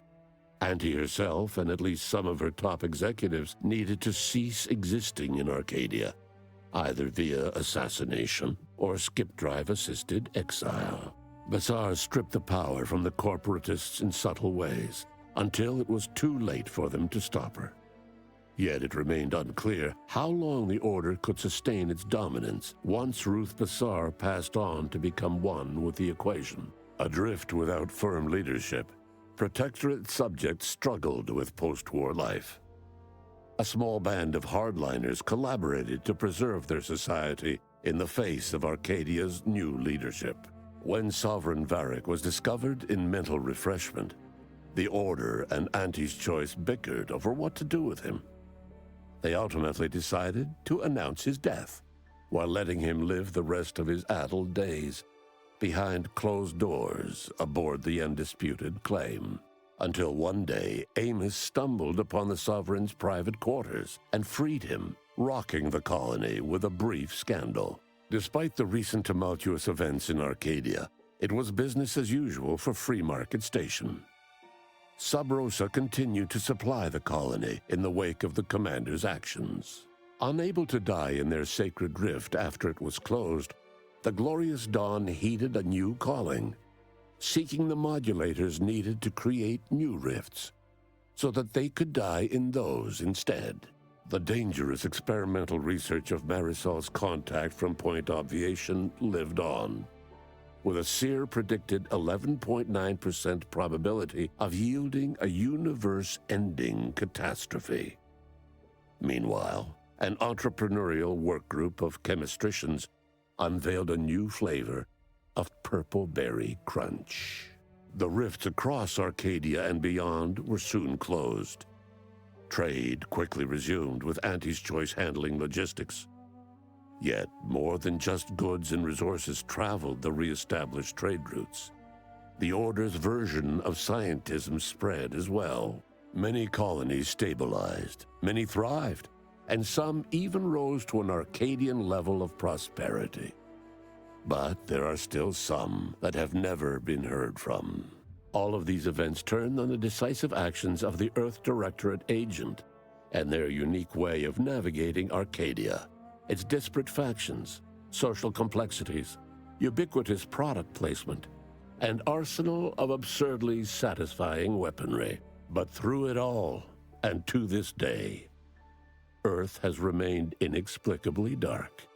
Auntie herself and at least some of her top executives needed to cease existing in Arcadia, either via assassination or skip-drive-assisted exile. Bassar stripped the power from the corporatists in subtle ways, until it was too late for them to stop her. Yet it remained unclear how long the Order could sustain its dominance once Ruth Bassar passed on to become one with the equation. Adrift without firm leadership, Protectorate subjects struggled with post-war life. A small band of hardliners collaborated to preserve their society in the face of Arcadia's new leadership. When Sovereign Varric was discovered in mental refreshment, the Order and Auntie's Choice bickered over what to do with him. They ultimately decided to announce his death, while letting him live the rest of his addled days behind closed doors aboard the Undisputed Claim. Until one day, Amos stumbled upon the Sovereign's private quarters and freed him, rocking the colony with a brief scandal. Despite the recent tumultuous events in Arcadia, it was business as usual for Free Market Station. Sub Rosa continued to supply the colony in the wake of the commander's actions. Unable to die in their sacred rift after it was closed, the Glorious Dawn heeded a new calling, seeking the modulators needed to create new rifts, so that they could die in those instead. The dangerous experimental research of Marisol's contact from Point Obviation lived on, with a Seer predicted 11.9% probability of yielding a universe-ending catastrophe. Meanwhile, an entrepreneurial work group of chemistricians unveiled a new flavor of Purple Berry Crunch. The rifts across Arcadia and beyond were soon closed. Trade quickly resumed with Auntie's Choice handling logistics. Yet, more than just goods and resources traveled the re-established trade routes. The Order's version of scientism spread as well. Many colonies stabilized, many thrived, and some even rose to an Arcadian level of prosperity. But there are still some that have never been heard from. All of these events turned on the decisive actions of the Earth Directorate agent and their unique way of navigating Arcadia, its disparate factions, social complexities, ubiquitous product placement, and arsenal of absurdly satisfying weaponry. But through it all, and to this day, Earth has remained inexplicably dark.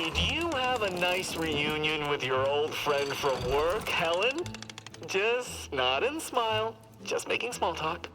Did you have a nice reunion with your old friend from work, Helen? Just nod and smile. Just making small talk.